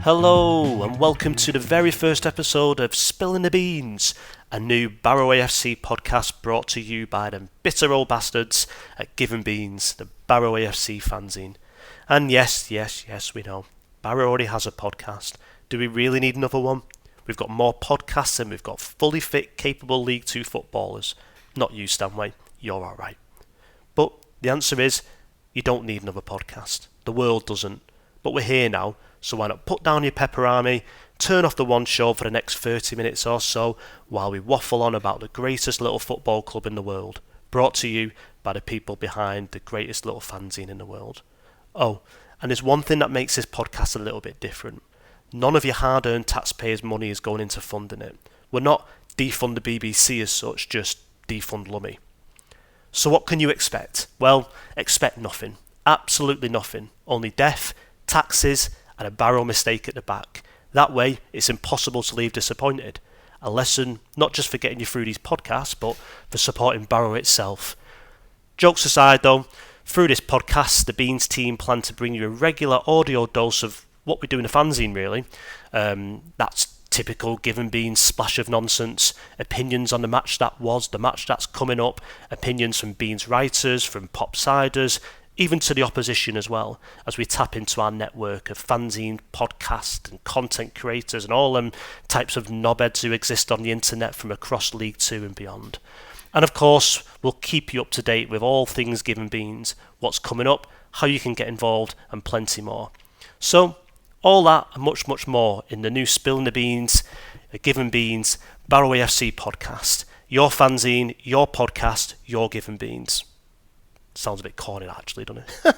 Hello and welcome to the very first episode of Spillin the Beans, a new Barrow AFC podcast brought to you by them bitter old bastards at Given Beans, the Barrow AFC fanzine. And yes, we know, Barrow already has a podcast. Do we really need another one? We've got more podcasts and we've got fully fit, capable League 2 footballers. Not you, Stanway, you're alright. But the answer is, you don't need another podcast. The world doesn't. But we're here now, so why not put down your pepperami, turn off the one show for the next 30 minutes or so while we waffle on about the greatest little football club in the world, brought to you by the people behind the greatest little fanzine in the world. Oh, and there's one thing that makes this podcast a little bit different. None of your hard-earned taxpayers' money is going into funding it. We're not defund the BBC as such, just defund Lummy. So what can you expect? Well, expect nothing. Absolutely nothing. Only death, taxes, and a Barrow mistake at the back. That way, it's impossible to leave disappointed. A lesson not just for getting you through these podcasts, but for supporting Barrow itself. Jokes aside though, through this podcast, the Beans team plan to bring you a regular audio dose of what we do in the fanzine really. That's typical Given Beans splash of nonsense, opinions on the match that was, the match that's coming up, opinions from Beans writers, from pop-siders, even to the opposition as well, as we tap into our network of fanzine, podcast and content creators and all them types of knobheads who exist on the internet from across League 2 and beyond. And of course, we'll keep you up to date with all things Given Beans, what's coming up, how you can get involved and plenty more. So, all that and much, much more in the new Spillin the Beans, Given Beans, Barrow AFC podcast. Your fanzine, your podcast, your Given Beans. Sounds a bit corny actually, doesn't it?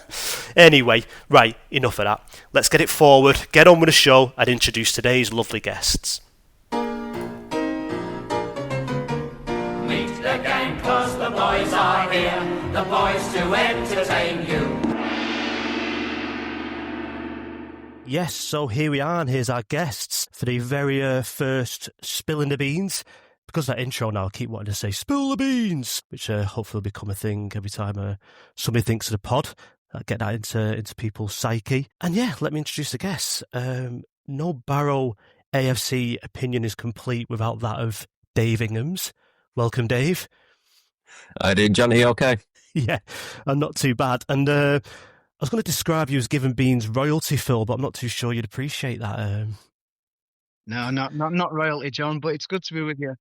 Anyway, right, enough of that. Let's get it forward, get on with the show and introduce today's lovely guests. Meet the gang 'cause the boys are here, the boys to entertain you. Yes, so here we are, and here's our guests for the very first Spillin the Beans. Because of that intro now, I keep wanting to say Spill the Beans, which hopefully will become a thing every time somebody thinks of the pod. I'll get that into people's psyche. And yeah, let me introduce the guests. No Barrow AFC opinion is complete without that of Dave Ingham's. Welcome, Dave. I did, Jonny, okay? Yeah, and not too bad. And I was going to describe you as Given Beans royalty, Phil, but I'm not too sure you'd appreciate that. No, not royalty, John, but it's good to be with you.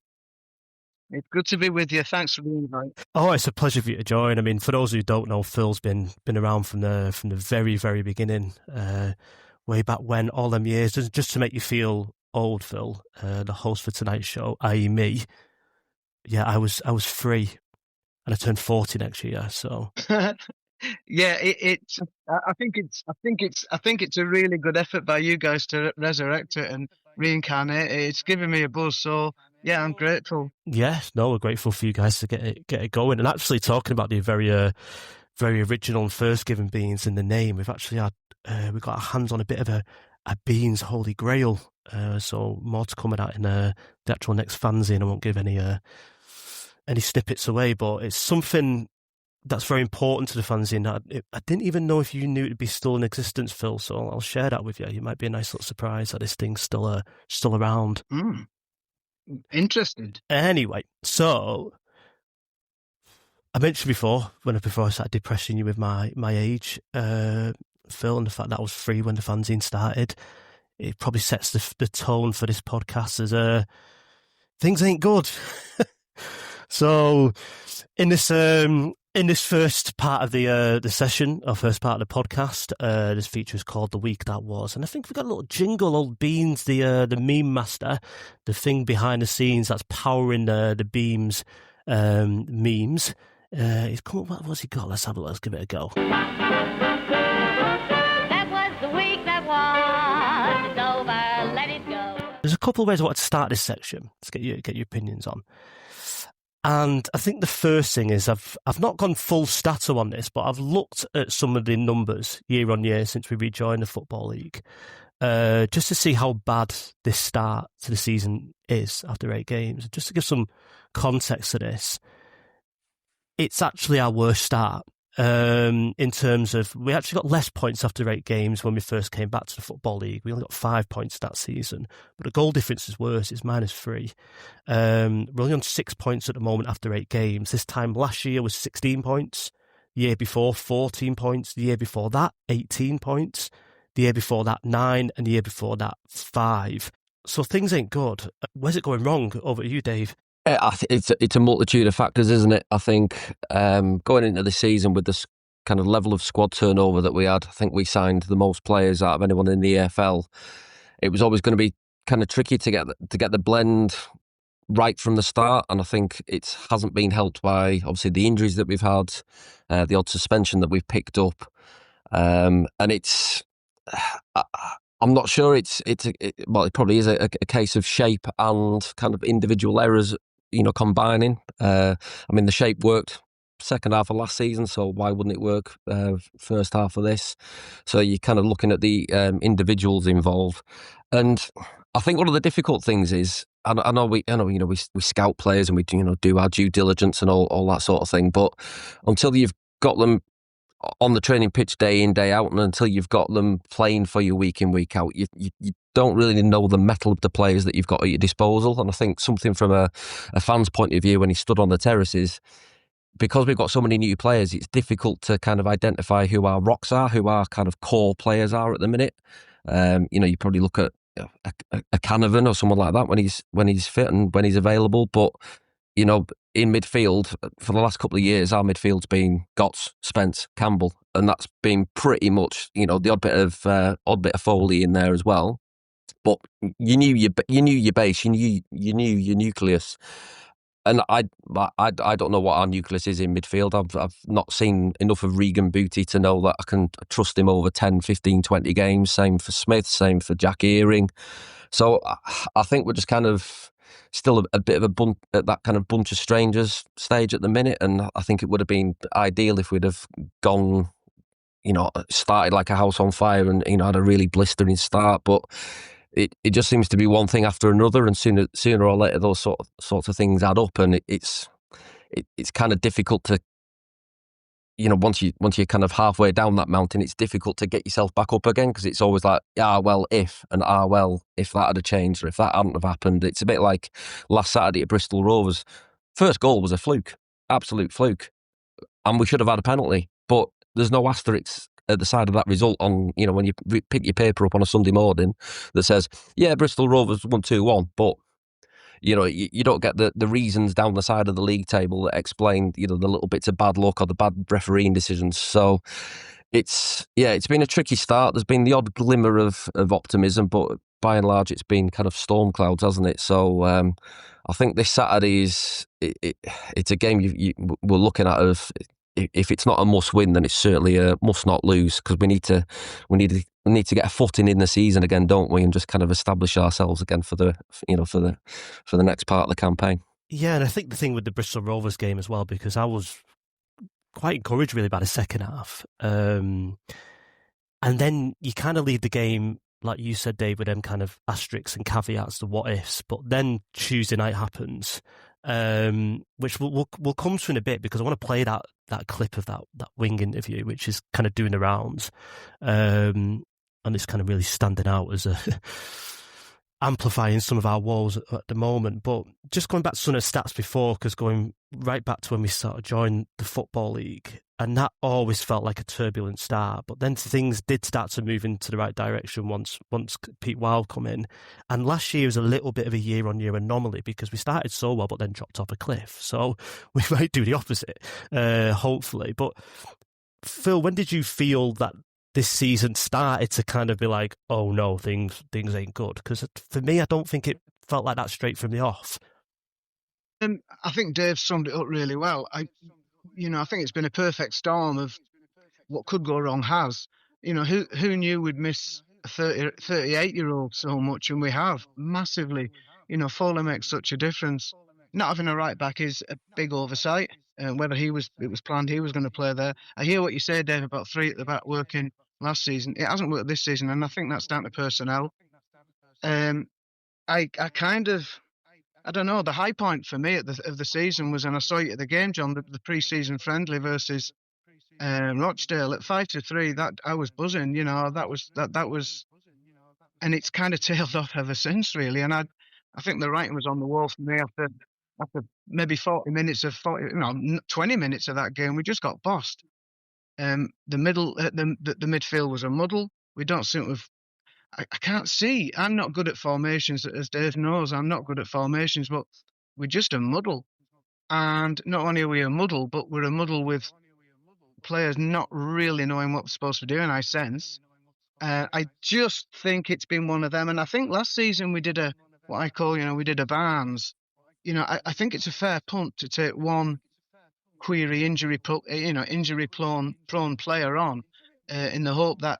It's good to be with you. Thanks for the invite. Oh, it's a pleasure for you to join. I mean, for those who don't know, Phil's been around from the very, very beginning, way back when, all them years. Just to make you feel old, Phil, the host for tonight's show, i.e. me. Yeah, I was free, and I turned 40 next year. So yeah, I think it's a really good effort by you guys to resurrect it and reincarnate it. It's giving me a buzz, so yeah, I'm grateful. Yes, no, we're grateful for you guys to get it going. And actually, talking about the very original and first Given Beans in the name, we've actually had we got our hands on a bit of a Beans Holy Grail. So more to come of that in the actual next fanzine. I won't give any snippets away, but it's something that's very important to the fanzine. I didn't even know if you knew it'd be still in existence, Phil. So I'll share that with you. It might be a nice little surprise that this thing's still around. Interested. Anyway, so I mentioned before I started depressing you with my age, Phil, and the fact that I was free when the fanzine started. It probably sets the tone for this podcast as things ain't good. So in this first part of the session, or first part of the podcast, this feature is called The Week That Was. And I think we've got a little jingle, old Beans, the meme master, the thing behind the scenes that's powering the Beams memes. He's come up, what's he got? Let's have a look, let's give it a go. That was the week that was. It's over, let it go. There's a couple of ways I want to start this section to get your opinions on. And I think the first thing is I've not gone full stato on this, but I've looked at some of the numbers year on year since we rejoined the Football League, just to see how bad this start to the season is after 8 games. Just to give some context to this, it's actually our worst start in terms of, we actually got less points after 8 games when we first came back to the Football League. We only got 5 points that season, but the goal difference is worse. It's -3. We're only on 6 points at the moment after 8 games. This time last year was 16 points. The year before, 14 points. The year before that, 18 points. The year before that, 9. And the year before that, 5. So things ain't good. Where's it going wrong? Over to you, Dave. It's a multitude of factors, isn't it? I think going into the season with this kind of level of squad turnover that we had, I think we signed the most players out of anyone in the EFL. It was always going to be kind of tricky to get the blend right from the start, and I think it hasn't been helped by obviously the injuries that we've had, the odd suspension that we've picked up, and it's. I'm not sure well, it probably is a case of shape and kind of individual errors, combining. I mean, the shape worked second half of last season, so why wouldn't it work first half of this? So you're kind of looking at the individuals involved, and I think one of the difficult things is, I know we scout players and we do our due diligence and all that sort of thing, but until you've got them on the training pitch day in, day out, and until you've got them playing for you week in, week out, you don't really know the mettle of the players that you've got at your disposal. And I think something from a fan's point of view when he stood on the terraces, because we've got so many new players, it's difficult to kind of identify who our rocks are, who our kind of core players are at the minute. You probably look at a Canavan or someone like that when he's fit and when he's available, but in midfield, for the last couple of years, our midfield's been Gotts, Spence, Campbell, and that's been pretty much, the odd bit of Foley in there as well. But you knew your base, you knew your nucleus, and I don't know what our nucleus is in midfield. I've not seen enough of Regan Booty to know that I can trust him over 10, 15, 20 games. Same for Smith, same for Jack Earing. So I think we're just kind of still a bit of at that kind of bunch of strangers stage at the minute, and I think it would have been ideal if we'd have gone, started like a house on fire and had a really blistering start. But it just seems to be one thing after another, and sooner or later those sorts of things add up, and it's kind of difficult to. Once you're kind of halfway down that mountain, it's difficult to get yourself back up again, because it's always like, well, if that had changed, or if that hadn't have happened. It's a bit like last Saturday at Bristol Rovers. First goal was a fluke, absolute fluke, and we should have had a penalty. But there's no asterisk at the side of that result on, when you pick your paper up on a Sunday morning that says, Bristol Rovers won 2-1, but you don't get the reasons down the side of the league table that explain, the little bits of bad luck or the bad refereeing decisions. So it's been a tricky start. There's been the odd glimmer of optimism, but by and large, it's been kind of storm clouds, hasn't it? So I think this Saturday it's a game we're looking at of, if it's not a must win, then it's certainly a must not lose, because we need to get a footing in the season again, don't we, and just kind of establish ourselves again for the next part of the campaign. Yeah, and I think the thing with the Bristol Rovers game as well, because I was quite encouraged really by the second half, and then you kind of leave the game, like you said, Dave, with them kind of asterisks and caveats, the what ifs. But then Tuesday night happens, which we'll come to in a bit, because I want to play that clip of that wing interview, which is kind of doing the rounds, and it's kind of really standing out as amplifying some of our woes at the moment. But just going back to some of the stats before, because going right back to when we sort of joined the Football League, and that always felt like a turbulent start, but then things did start to move into the right direction once Pete Wild come in. And last year was a little bit of a year-on-year anomaly, because we started so well but then dropped off a cliff. So we might do the opposite, hopefully. But Phil, when did you feel that this season started to kind of be like, oh no, things ain't good? Because for me, I don't think it felt like that straight from the off. I think Dave summed it up really well. I think it's been a perfect storm of what could go wrong has. Who knew we'd miss a 38-year-old so much, and we have massively. Foley makes such a difference. Not having a right back is a big oversight. Whether it was planned he was going to play there. I hear what you say, Dave, about 3 at the back working last season. It hasn't worked this season, and I think that's down to personnel. I don't know. The high point for me of the season was, and I saw you at the game, John, the pre-season friendly versus Rochdale at 5-3. That I was buzzing. That was, and it's kind of tailed off ever since, really. And I think the writing was on the wall for me after maybe 20 minutes of that game. We just got bossed. The midfield was a muddle. We don't seem to have. I can't see. I'm not good at formations, as Dave knows. I'm not good at formations, but we're just a muddle. And not only are we a muddle, but we're a muddle with players not really knowing what they're supposed to do, and I sense. I just think it's been one of them. And I think last season we did a Barnes. I think it's a fair punt to take one query injury prone player on in the hope that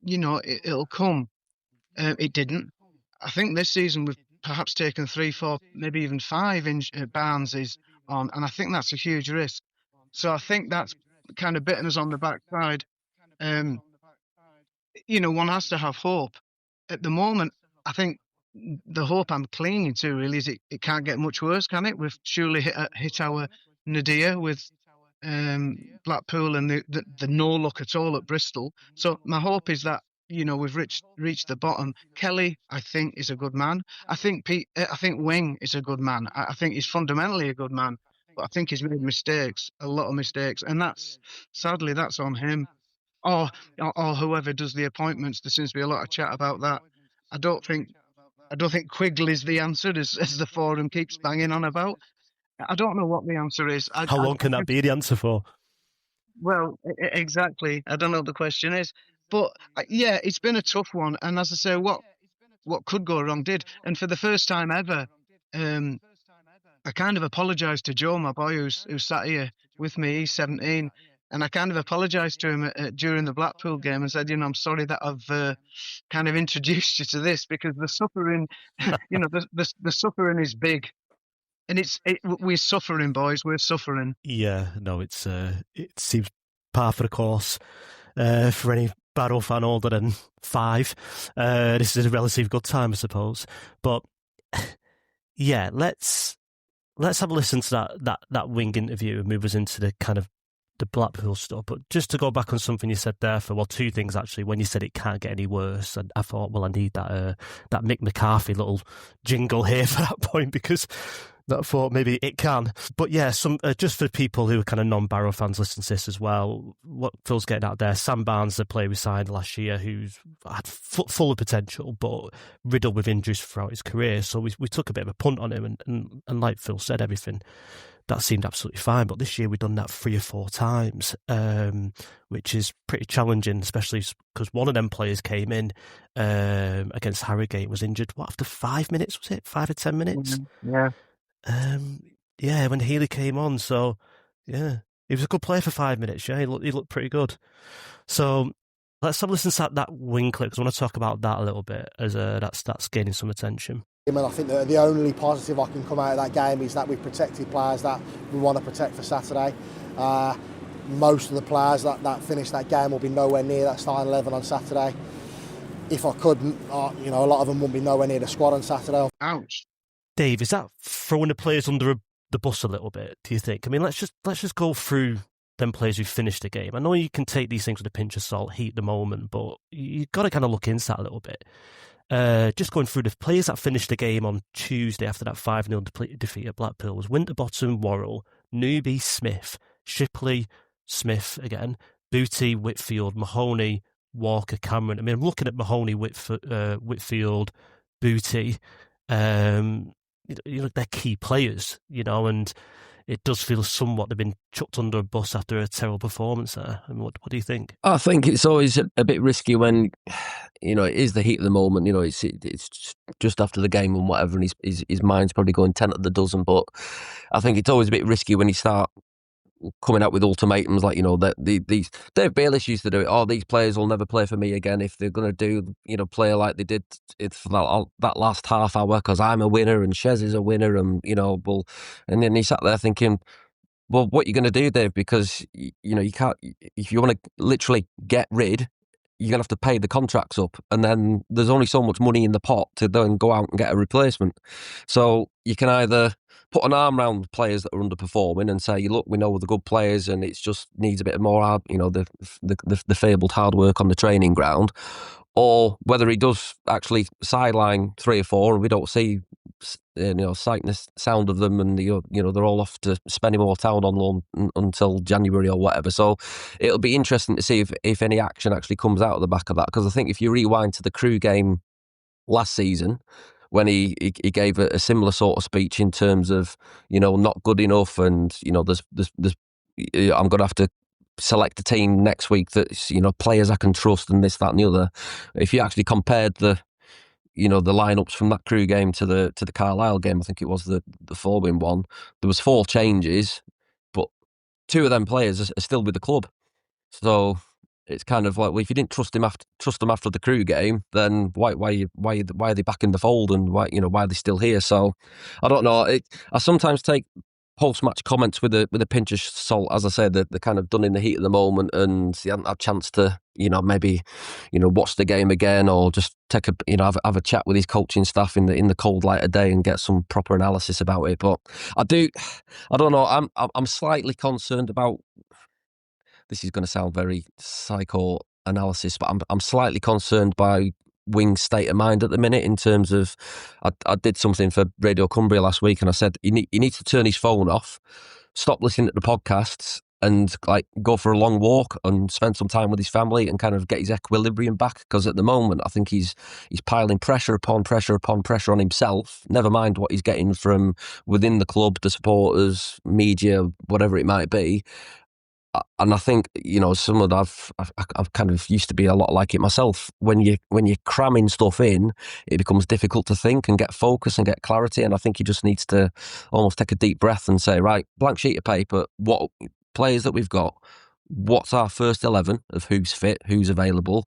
it'll come. It didn't. I think this season we've perhaps taken 3, 4, maybe even 5 Barneses on, and I think that's a huge risk. So I think that's kind of bitten us on the backside. One has to have hope. At the moment, I think the hope I'm clinging to really is it can't get much worse, can it? We've surely hit our nadir with Blackpool and the no luck at all at Bristol. So my hope is that we've reached the bottom. Kelly, I think, is a good man. I think Wing is a good man. I think he's fundamentally a good man, but I think he's made mistakes, a lot of mistakes, and sadly that's on him. Or whoever does the appointments. There seems to be a lot of chat about that. I don't think Quigley's the answer, as the forum keeps banging on about. I don't know what the answer is. How long can that be the answer for? Well, exactly. I don't know what the question is. But yeah, it's been a tough one. And as I say, what could go wrong did. And for the first time ever, I kind of apologised to Joe, my boy, who's sat here with me. He's 17. And I kind of apologised to him during the Blackpool game and said, I'm sorry that I've kind of introduced you to this, because the suffering, the suffering is big. And we're suffering, boys. We're suffering. Yeah, no, it seems par for the course for any Barrow fan older than 5. This is a relatively good time, I suppose. But yeah, let's have a listen to that Wing interview and move us into the kind of the Blackpool stuff. But just to go back on something you said there, for 2 things actually. When you said it can't get any worse, and I thought, well, I need that Mick McCarthy little jingle here for that point, because I thought maybe it can. But yeah, some just for people who are kind of non-Barrow fans listening to this as well, what Phil's getting out there, Sam Barnes, the player we signed last year, who's had full of potential, but riddled with injuries throughout his career. So we took a bit of a punt on him, and like Phil said, everything that seemed absolutely fine. But this year we've done that 3 or 4 times, which is pretty challenging, especially because one of them players came in against Harrogate, was injured, after 5 minutes, was it? 5 or 10 minutes? Yeah. When Healy came on. So, yeah, he was a good player for 5 minutes. Yeah, he looked pretty good. So let's have a listen to that Wing clip, because I want to talk about that a little bit, as that's gaining some attention. And I think that the only positive I can come out of that game is that we've protected players that we want to protect for Saturday. Most of the players that finish that game will be nowhere near that starting 11 on Saturday. If I could, a lot of them won't be nowhere near the squad on Saturday. Ouch. Dave, is that throwing the players under the bus a little bit, do you think? I mean, let's just go through them players who finished the game. I know you can take these things with a pinch of salt, heat the moment, but you've got to kind of look into that a little bit. Just going through the players that finished the game on Tuesday after that 5-0 defeat at Blackpool was Winterbottom, Worrell, Newby, Smith, Shipley, Smith again, Booty, Whitfield, Mahoney, Walker, Cameron. I mean, I'm looking at Mahoney, Whitfield, Booty. They're key players, and it does feel somewhat they've been chucked under a bus after a terrible performance there. I mean, what do you think? I think it's always a bit risky when, it is the heat of the moment. It's just after the game and whatever, and his mind's probably going 10 at the dozen. But I think it's always a bit risky when you start coming out with ultimatums like, these Dave Baelish used to do it. Oh, these players will never play for me again if they're going to do, play like they did it for that last half hour, because I'm a winner and Shez is a winner, and and then he sat there thinking, well, what are you going to do, Dave? Because you can't, if you want to literally get rid you're going to have to pay the contracts up, and then there's only so much money in the pot to then go out and get a replacement. So you can either put an arm around players that are underperforming and say, look, we know the good players and it just needs a bit more hard, the fabled hard work on the training ground, or whether he does actually sideline 3 or 4 and we don't see sight and sound of them, and they're all off to spending more town on loan until January or whatever. So it'll be interesting to see if any action actually comes out of the back of that, because I think if you rewind to the Crewe game last season, when he gave a similar sort of speech in terms of not good enough, and there's I'm going to have to select a team next week that's players I can trust and this, that, and the other. If you actually compared the lineups from that Crewe game to the Carlisle game, I think it was the following one, there was 4 changes, but 2 of them players are still with the club. So it's kind of like, well, if you didn't trust them after the Crewe game, then why are they back in the fold, and why are they still here? So I don't know. I sometimes take post-match comments with a pinch of salt. As I said, they're kind of done in the heat of the moment, and you haven't had a chance to maybe watch the game again, or just take have a chat with his coaching staff in the cold light of day and get some proper analysis about it. But I don't know. I'm slightly concerned about. This is going to sound very psycho analysis, but I'm slightly concerned by Wing's state of mind at the minute, in terms of, I did something for Radio Cumbria last week, and I said he needs to turn his phone off, stop listening to the podcasts, and go for a long walk and spend some time with his family and kind of get his equilibrium back. Because at the moment, I think he's piling pressure upon pressure upon pressure on himself, never mind what he's getting from within the club, the supporters, media, whatever it might be. And I think some of I've kind of used to be a lot like it myself. When you're cramming stuff in, it becomes difficult to think and get focus and get clarity. And I think he just needs to almost take a deep breath and say, right, blank sheet of paper, what players that we've got, what's our first 11 of who's fit, who's available,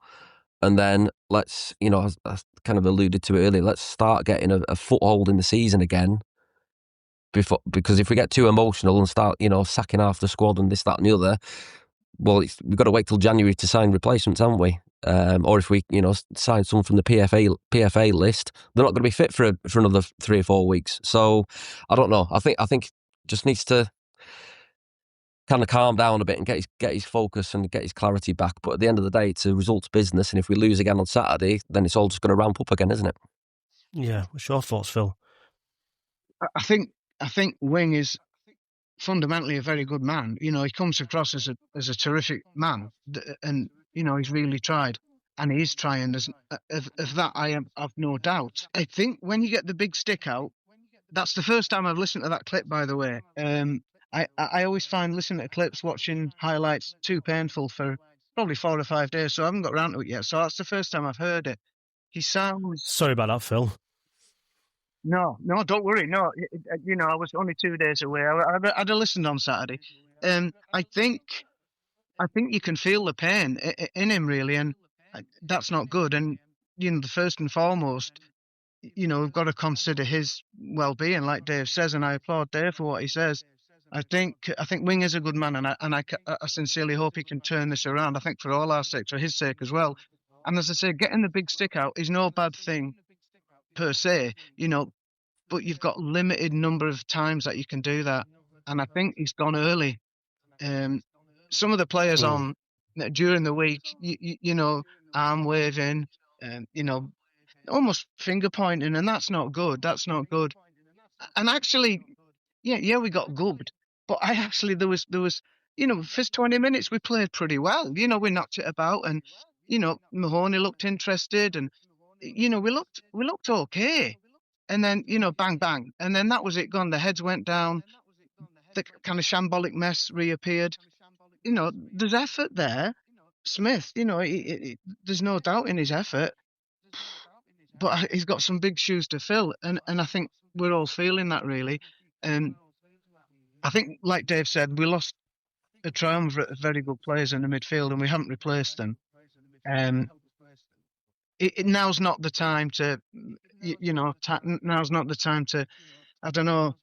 and then let's, as I kind of alluded to it earlier, let's start getting a foothold in the season again. Because if we get too emotional and start, sacking half the squad and this, that, and the other, well, we've got to wait till January to sign replacements, haven't we? Or if we, sign someone from the PFA list, they're not going to be fit for another 3 or 4 weeks. So I don't know. I think just needs to kind of calm down a bit and get his focus and get his clarity back. But at the end of the day, it's a results business, and if we lose again on Saturday, then it's all just going to ramp up again, isn't it? Yeah. What's your thoughts, Phil? I think Wing is fundamentally a very good man. He comes across as a terrific man, and he's really tried, and he is trying. Of that, I've no doubt. I think when you get the big stick out, that's the first time I've listened to that clip, by the way. I always find listening to clips, watching highlights, too painful for probably 4 or 5 days, so I haven't got around to it yet. So that's the first time I've heard it. He sounds... Sorry about that, Phil. No, don't worry. No, I was only 2 days away. I'd have listened on Saturday. I think you can feel the pain in him, really, and that's not good. And the first and foremost, we've got to consider his well-being, like Dave says, and I applaud Dave for what he says. I think Wing is a good man, and I sincerely hope he can turn this around. I think for all our sake, for his sake as well. And as I say, getting the big stick out is no bad thing per se, but you've got limited number of times that you can do that. And I think he's gone early. Some of the players on during the week, arm waving, almost finger pointing, and that's not good. That's not good. And actually, yeah, we got gubbed. But there was, first 20 minutes we played pretty well. We knocked it about, and Mahoney looked interested, and we looked okay. And then bang bang, and then that was it, gone. The heads went down. The kind of shambolic mess reappeared. There's effort there. Smith, there's no doubt in his effort, but he's got some big shoes to fill, and I think we're all feeling that, really. I think, like Dave said, we lost a triumvirate of very good players in the midfield, and we haven't replaced them. Now's not the time to, now's not the time to, I don't know,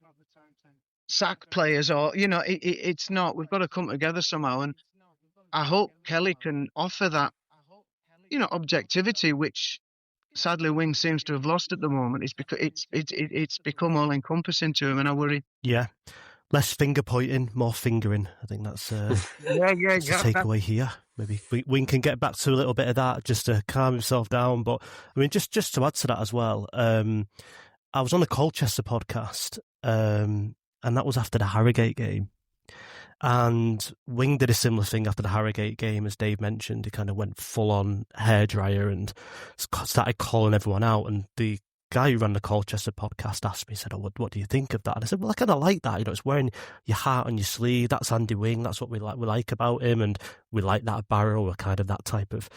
sack players, or it's not. We've got to come together somehow, and I hope Kelly can offer that objectivity, which sadly Wing seems to have lost at the moment. It's become all encompassing to him, and I worry. Yeah. Less finger pointing, more fingering. I think that's that's the takeaway here. Maybe Wing can get back to a little bit of that just to calm himself down. But I mean, just to add to that as well, I was on the Colchester podcast, and that was after the Harrogate game. And Wing did a similar thing after the Harrogate game, as Dave mentioned. He kind of went full on hairdryer and started calling everyone out. And the guy who ran the Colchester podcast asked me, he said, "Oh, what do you think of that?" And I said, "Well, I kind of like that. It's wearing your heart on your sleeve. That's Andy Wing. That's what we like about him, and we like that at Barrow. We're kind of that type of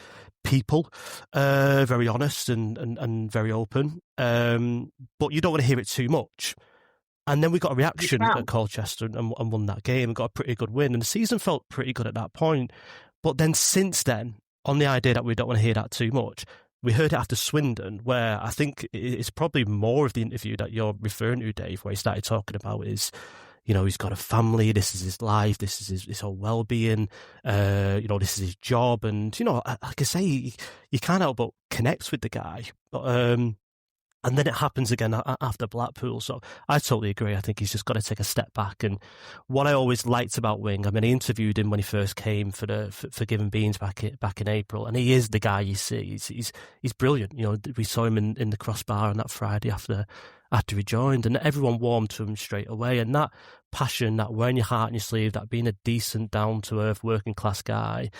people, very honest and very open. But you don't want to hear it too much." And then we got a reaction at Colchester and won that game and got a pretty good win. And the season felt pretty good at that point. But then since then, on the idea that we don't want to hear that too much, we heard it after Swindon, where I think it's probably more of the interview that you're referring to, Dave, where he started talking about is, he's got a family, this is his life, this is his whole well-being, this is his job. And, like I say, you can't help but connect with the guy. But, and then it happens again after Blackpool. So I totally agree. I think he's just got to take a step back. And what I always liked about Wing, I mean, I interviewed him when he first came for Given Beans back in April, and he is the guy you see. He's brilliant. We saw him in the crossbar on that Friday after he joined, and everyone warmed to him straight away. And that passion, that wearing your heart on your sleeve, that being a decent, down-to-earth, working-class guy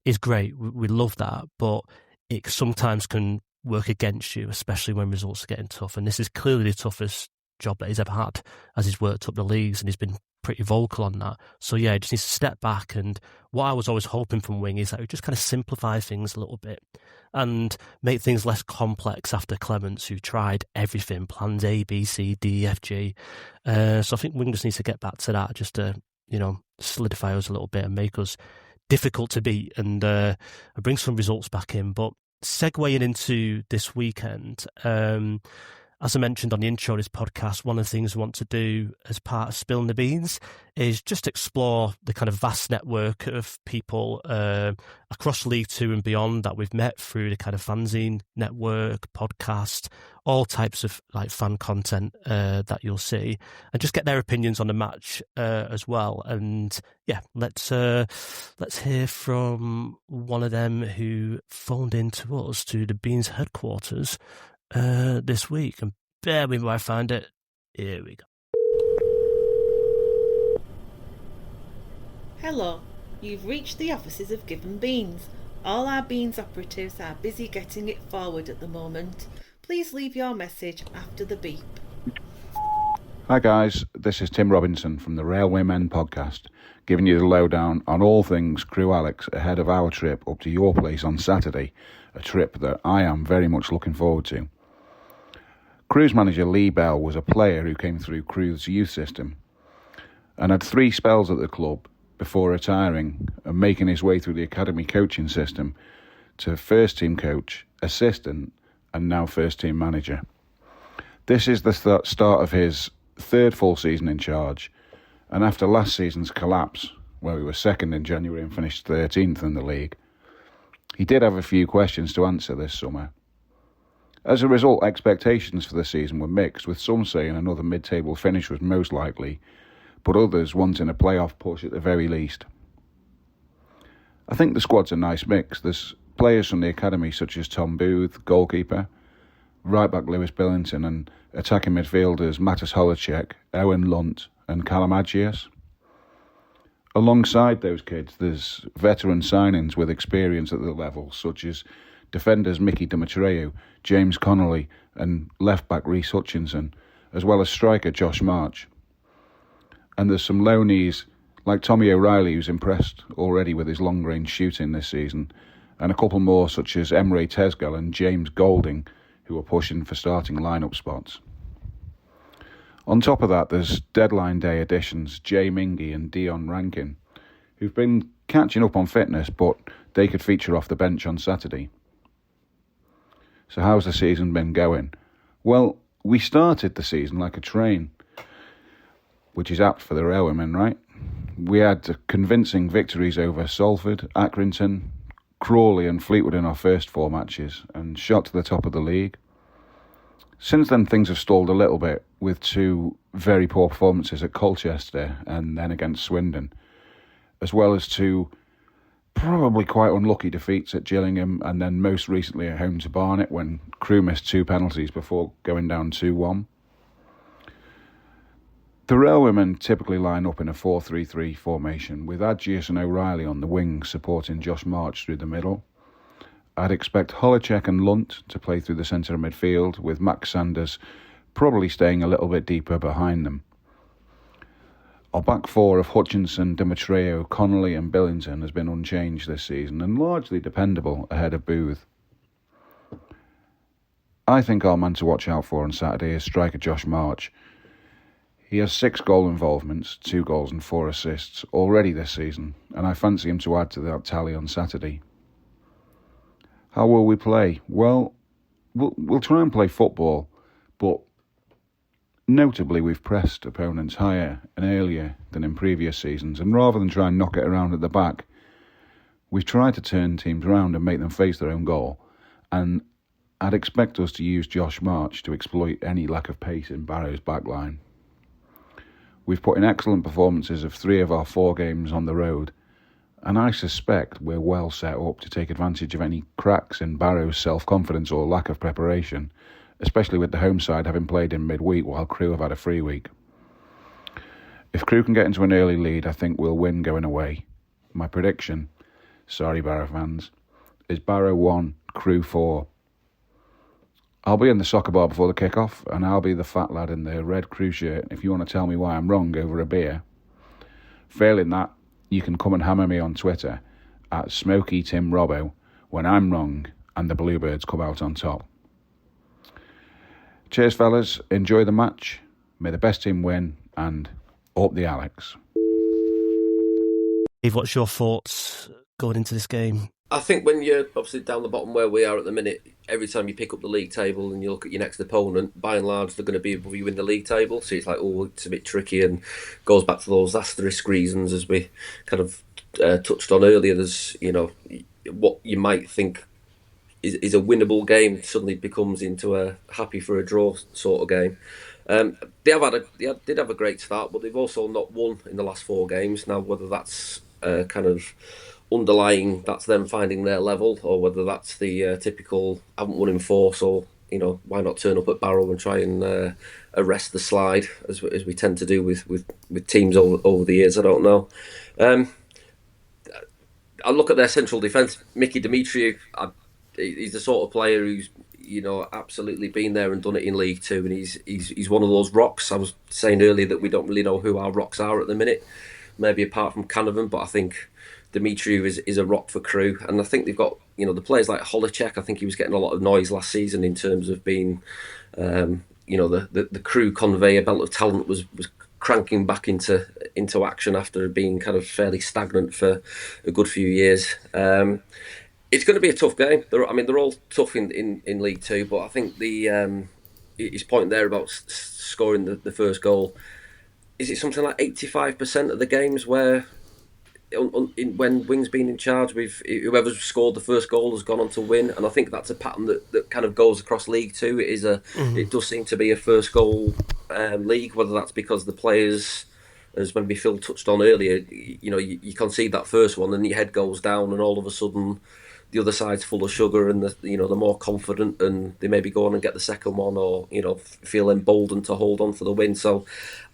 is great. We love that, but it sometimes can work against you, especially when results are getting tough. And this is clearly the toughest job that he's ever had, as he's worked up the leagues, and he's been pretty vocal on that. So yeah, he just needs to step back. And what I was always hoping from Wing is that he just kind of simplify things a little bit and make things less complex after Clements, who tried everything, plans A, B, C, D, F, G. So I think Wing just needs to get back to that, just to, solidify us a little bit and make us difficult to beat and bring some results back in. But segueing into this weekend, as I mentioned on the intro of this podcast, one of the things we want to do as part of Spillin the Beans is just explore the kind of vast network of people across League Two and beyond that we've met through the kind of fanzine network, podcast, all types of like fan content that you'll see, and just get their opinions on the match as well. And yeah, let's hear from one of them who phoned in to us, to the Beans headquarters this week. And bear with me while I find it. Here we go. Hello, you've reached the offices of Given Beans. All our Beans operatives are busy getting it forward at the moment. Please leave your message after the beep. Hi guys, this is Tim Robinson from the Railwaymen Podcast, giving you the lowdown on all things Crewe Alex ahead of our trip up to your place on Saturday, a trip that I am very much looking forward to. Crewe's manager Lee Bell was a player who came through Crewe's youth system and had 3 spells at the club before retiring and making his way through the academy coaching system to first team coach, assistant and now first team manager. This is the start of his 3rd full season in charge, and after last season's collapse, where we were 2nd in January and finished 13th in the league, he did have a few questions to answer this summer. As a result, expectations for the season were mixed, with some saying another mid-table finish was most likely, but others wanting a playoff push at the very least. I think the squad's a nice mix. There's players from the academy such as Tom Booth, goalkeeper, right-back Lewis Billington, and attacking midfielders Mattis Holacek, Owen Lunt and Callum Agius. Alongside those kids, there's veteran signings with experience at the level, such as defenders Mickey Demetriou, James Connolly and left-back Reece Hutchinson, as well as striker Josh March. And there's some loanees like Tommy O'Reilly, who's impressed already with his long-range shooting this season, and a couple more such as Emre Tezgel and James Golding, who are pushing for starting lineup spots. On top of that, there's deadline day additions Jay Mingy and Dion Rankin, who've been catching up on fitness, but they could feature off the bench on Saturday. So how's the season been going? Well, we started the season like a train, which is apt for the Railwaymen, right? We had convincing victories over Salford, Accrington, Crawley and Fleetwood in our first 4 matches and shot to the top of the league. Since then, things have stalled a little bit with 2 very poor performances at Colchester and then against Swindon, as well as 2 probably quite unlucky defeats at Gillingham and then most recently at home to Barnet when Crewe missed 2 penalties before going down 2-1. The Railwaymen typically line up in a 4-3-3 formation with Adgius and O'Reilly on the wing supporting Josh March through the middle. I'd expect Holicek and Lunt to play through the centre of midfield, with Max Sanders probably staying a little bit deeper behind them. Our back 4 of Hutchinson, Demetreo, Connolly and Billington has been unchanged this season and largely dependable ahead of Booth. I think our man to watch out for on Saturday is striker Josh March. He has 6 goal involvements, 2 goals and 4 assists already this season, and I fancy him to add to that tally on Saturday. How will we play? Well, we'll try and play football, but notably we've pressed opponents higher and earlier than in previous seasons, and rather than try and knock it around at the back, we've tried to turn teams around and make them face their own goal, and I'd expect us to use Josh March to exploit any lack of pace in Barrow's backline. We've put in excellent performances of 3 of our 4 games on the road, and I suspect we're well set up to take advantage of any cracks in Barrow's self-confidence or lack of preparation, especially with the home side having played in midweek while Crewe have had a free week. If Crewe can get into an early lead, I think we'll win going away. My prediction, sorry Barrow fans, is Barrow 1, Crewe 4. I'll be in the soccer bar before the kick-off, and I'll be the fat lad in the red Crewe shirt if you want to tell me why I'm wrong over a beer. Failing that, you can come and hammer me on Twitter at SmokeyTimRobbo when I'm wrong and the Bluebirds come out on top. Cheers, fellas. Enjoy the match. May the best team win, and up the Alex. Dave, what's your thoughts going into this game? I think when you're obviously down the bottom where we are at the minute, every time you pick up the league table and you look at your next opponent, by and large they're going to be above you in the league table. So it's like, oh, it's a bit tricky, and goes back to those asterisk reasons as we kind of touched on earlier. There's, what you might think is a winnable game suddenly becomes into a happy for a draw sort of game. They did have a great start, but they've also not won in the last 4 games. Now, whether that's kind of underlying, that's them finding their level, or whether that's the typical haven't won in 4, so why not turn up at Barrow and try and arrest the slide as we tend to do with teams over the years. I don't know. I look at their central defence. Mickey Demetriou, he's the sort of player who's absolutely been there and done it in League Two, and he's one of those rocks. I was saying earlier that we don't really know who our rocks are at the minute, maybe apart from Canavan, but I think Demetriou is a rock for Crewe, and I think they've got the players like Holicek. I think he was getting a lot of noise last season in terms of being the Crewe conveyor belt of talent was cranking back into action after being kind of fairly stagnant for a good few years. It's going to be a tough game. They're all tough in League Two, but I think his point there about scoring the first goal, is it something like 85% of the games where when Wing's been in charge, whoever's scored the first goal has gone on to win, and I think that's a pattern that kind of goes across League Two. It does seem to be a first goal league, whether that's because the players, as maybe Phil touched on earlier, you concede that first one and your head goes down, and all of a sudden the other side's full of sugar, and they're more confident, and they maybe go on and get the second one, or feel emboldened to hold on for the win. So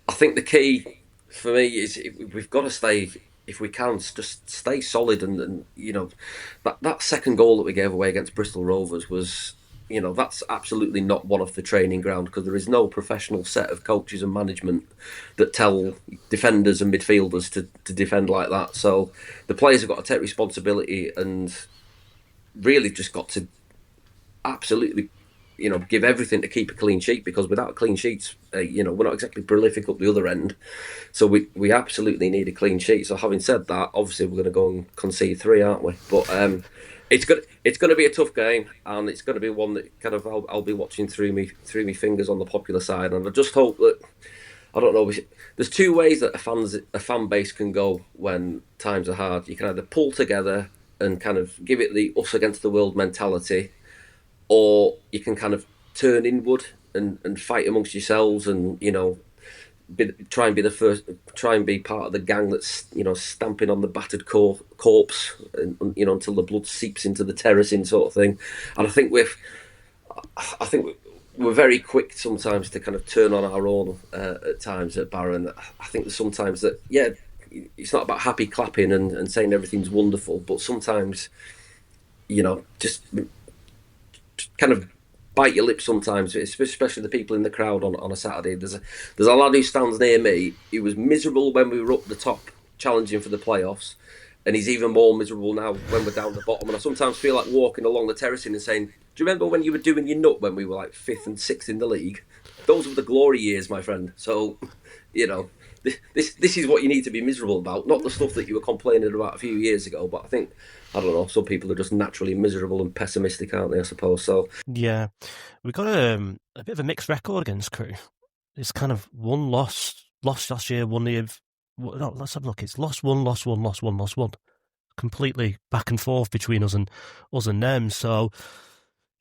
I think the key for me is we've got to stay, if we can, just stay solid, and that second goal that we gave away against Bristol Rovers was, that's absolutely not one off the training ground, because there is no professional set of coaches and management that tell defenders and midfielders to defend like that. So the players have got to take responsibility and really just got to absolutely give everything to keep a clean sheet, because without clean sheets, we're not exactly prolific up the other end. So we absolutely need a clean sheet. So having said that, obviously we're going to go and concede 3, aren't we? But it's going to be a tough game, and it's going to be one that kind of I'll be watching through me fingers on the popular side. And I just hope that, I don't know, there's 2 ways that a fan base can go when times are hard. You can either pull together and kind of give it the us against the world mentality, or you can kind of turn inward and fight amongst yourselves, and try and be part of the gang that's stamping on the battered corpse, and until the blood seeps into the terracing sort of thing. And I think we're very quick sometimes to kind of turn on our own at times at Barrow. And I think that sometimes that it's not about happy clapping and saying everything's wonderful, but sometimes just kind of bite your lip sometimes, especially the people in the crowd on a Saturday. There's a lad who stands near me. He was miserable when we were up the top challenging for the playoffs, and he's even more miserable now when we're down the bottom. And I sometimes feel like walking along the terracing and saying, do you remember when you were doing your nut when we were like 5th and 6th in the league? Those were the glory years, my friend. So, this is what you need to be miserable about, not the stuff that you were complaining about a few years ago. But I don't know, some people are just naturally miserable and pessimistic, aren't they, I suppose? So yeah, we got a bit of a mixed record against Crewe. It's kind of one loss last year, let's have a look. It's lost one, lost one, lost one, lost one. Completely back and forth between us and them. So,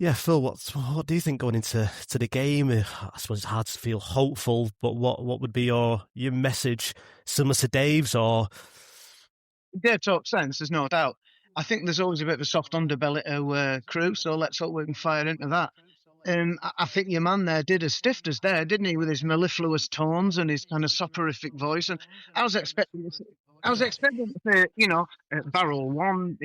yeah, Phil, what do you think going into the game? I suppose it's hard to feel hopeful, but what would be your message, similar to Dave's, or? Dave talks sense, there's no doubt. I think there's always a bit of a soft underbelly to Crewe, so let's hope we can fire into that. I think your man there did as stiff as there, didn't he, with his mellifluous tones and his kind of soporific voice. And I was expecting to say, Barrow 1,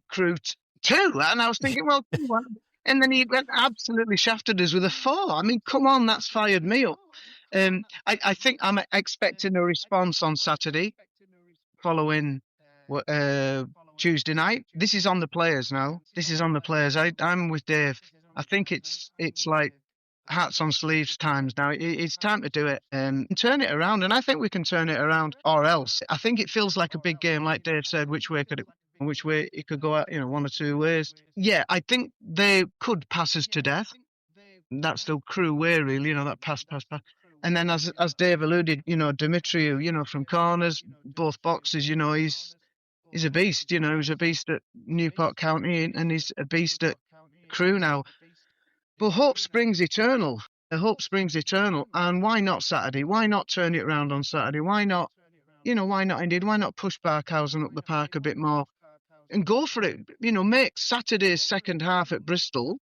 Crewe 2, and I was thinking, well, 2-1. And then he went absolutely shafted us with a 4. I mean, come on, that's fired me up. I think I'm expecting a response on Saturday following Tuesday night. This is on the players now. This is on the players. I'm with Dave. I think it's like hats on sleeves times now. It's time to do it and turn it around. And I think we can turn it around, or else. I think it feels like a big game, like Dave said. Which way it could go out, one or two ways. Yeah, I think they could pass us to death. That's the Crewe way, really. That pass. And then, as Dave alluded, Dimitriou, from corners, both boxes, he's a beast. He was a beast at Newport County, and he's a beast at Crewe now. But hope springs eternal. Hope springs eternal. And why not Saturday? Why not turn it around on Saturday? Why not? Why not indeed? Why not push Barkhausen up the park a bit more and go for it? Make Saturday's second half at Bristol,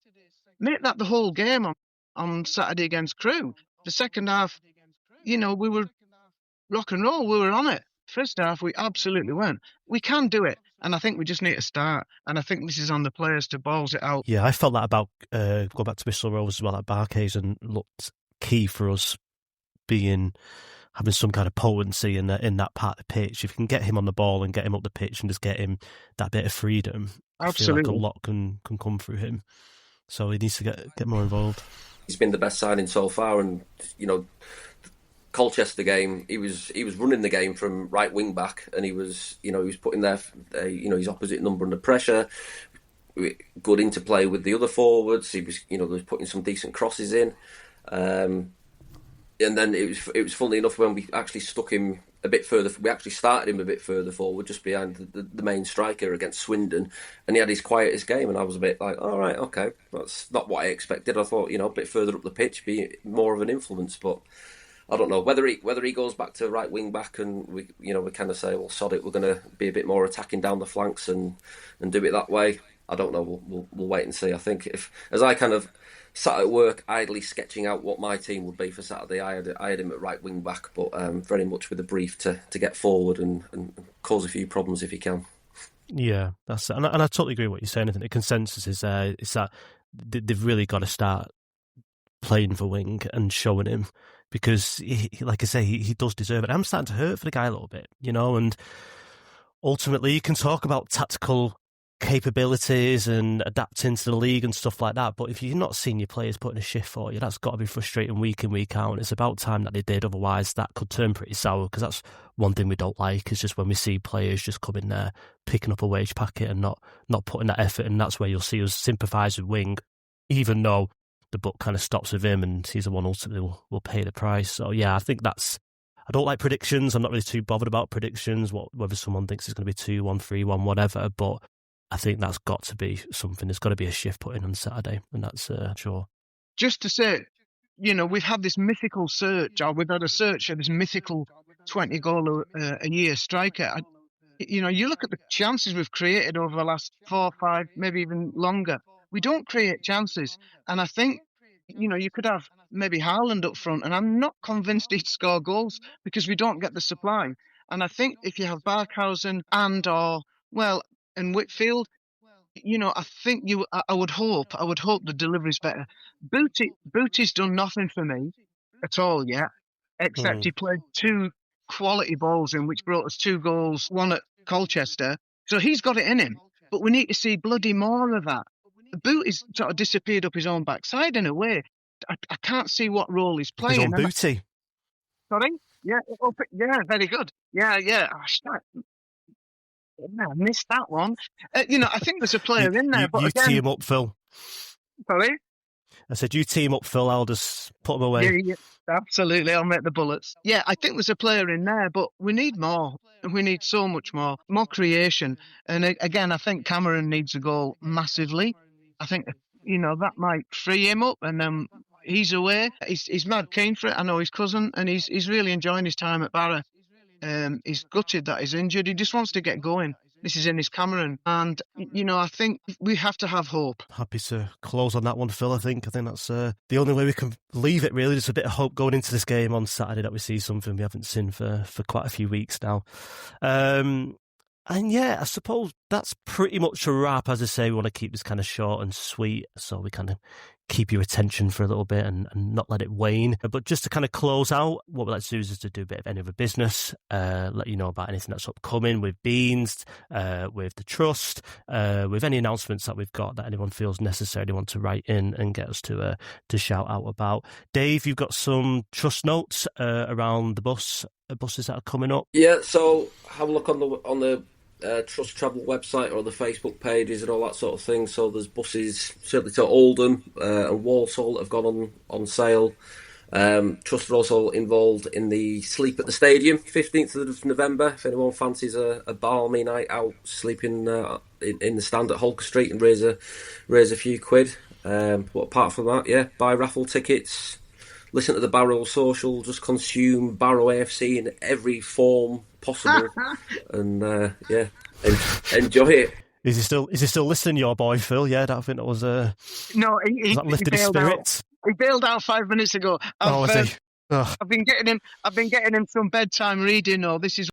make that the whole game on Saturday against Crewe. The second half, we were rock and roll. We were on it. First half, we absolutely weren't. We can do it. And I think we just need to start. And I think this is on the players to balls it out. Yeah, I felt that about going back to Bristol Rovers as well. At Barkhausen looked key for us having some kind of potency in that part of the pitch. If you can get him on the ball and get him up the pitch and just get him that bit of freedom, absolutely, I feel like a lot can come through him. So he needs to get more involved. He's been the best signing so far, and Colchester game, he was running the game from right wing back, and he was putting his opposite number under pressure. Good interplay with the other forwards. He was putting some decent crosses in. And then it was funnily enough when we actually stuck him a bit further. We actually started him a bit further forward, just behind the main striker against Swindon, and he had his quietest game. And I was a bit like, all right, okay, that's not what I expected. I thought a bit further up the pitch, be more of an influence. But I don't know whether he goes back to right wing back, and we kind of say, well, sod it, we're going to be a bit more attacking down the flanks and do it that way. I don't know. We'll wait and see. I think as I kind of sat at work idly sketching out what my team would be for Saturday, I had him at right wing back, but very much with a brief to get forward and cause a few problems if he can. Yeah, that's and I totally agree with what you're saying. I think the consensus is that they've really got to start playing for wing and showing him, because he, like I say, he does deserve it. I'm starting to hurt for the guy a little bit, and ultimately you can talk about tactical capabilities and adapting to the league and stuff like that, but if you're not seeing your players putting a shift for you, that's got to be frustrating week in, week out. And it's about time that they did, otherwise that could turn pretty sour, because that's one thing we don't like, is just when we see players just come in there picking up a wage packet and not putting that effort. And that's where you'll see us sympathise with Wing, even though the buck kind of stops with him and he's the one ultimately will pay the price. So yeah, I think I don't like predictions. I'm not really too bothered about predictions, whether someone thinks it's going to be 2-1, 3-1, whatever, but I think that's got to be something. There's got to be a shift put in on Saturday, and that's sure. Just to say, we've had this mythical search, or we've had a search of this mythical 20-goal a year striker. You look at the chances we've created over the last 4, 5, maybe even longer. We don't create chances. And I think, you could have maybe Haaland up front, and I'm not convinced he'd score goals because we don't get the supply. And I think if you have Barkhausen and Whitfield, I think I would hope the delivery's better. Booty's done nothing for me at all yet, except he played 2 quality balls in which brought us 2 goals, one at Colchester. So he's got it in him, but we need to see bloody more of that. Booty's sort of disappeared up his own backside in a way. I can't see what role he's playing. His own Booty. Sorry? Yeah, very good. Yeah. I missed that one. I think there's a player in there. But you again, tee him up, Phil. Sorry? I said, you team up, Phil. I'll just put him away. Yeah, absolutely. I'll make the bullets. Yeah, I think there's a player in there, but we need more. We need so much more creation. And again, I think Cameron needs a goal massively. I think, that might free him up, and then he's away. He's mad keen for it. I know his cousin, and he's really enjoying his time at Barrow. He's gutted that he's injured. He just wants to get going. This is in his Cameron. And, I think we have to have hope. Happy to close on that one, Phil, I think that's the only way we can leave it, really. Just a bit of hope going into this game on Saturday that we see something we haven't seen for quite a few weeks now. And yeah, I suppose that's pretty much a wrap. As I say, we want to keep this kind of short and sweet, so we kind of keep your attention for a little bit and not let it wane. But just to kind of close out, what we'd like to do is to do a bit of any other business, let you know about anything that's upcoming with Beans, with the Trust, with any announcements that we've got that anyone feels necessarily want to write in and get us to shout out about. Dave, you've got some Trust notes around the buses that are coming up. Yeah, so have a look on the Trust Travel website or the Facebook pages and all that sort of thing. So there's buses certainly to Oldham and Walsall that have gone on sale. Trust are also involved in the Sleep at the Stadium, 15th of November. If anyone fancies a balmy night out, sleeping in the stand at Holker Street and raise a few quid. But apart from that, buy raffle tickets, listen to the Barrow Social, just consume Barrow AFC in every form possible, and enjoy it. Is he still listening, your boy Phil? Yeah, I think that was no. He lifted his spirits. He bailed out 5 minutes ago. I've been getting him some bedtime reading. This is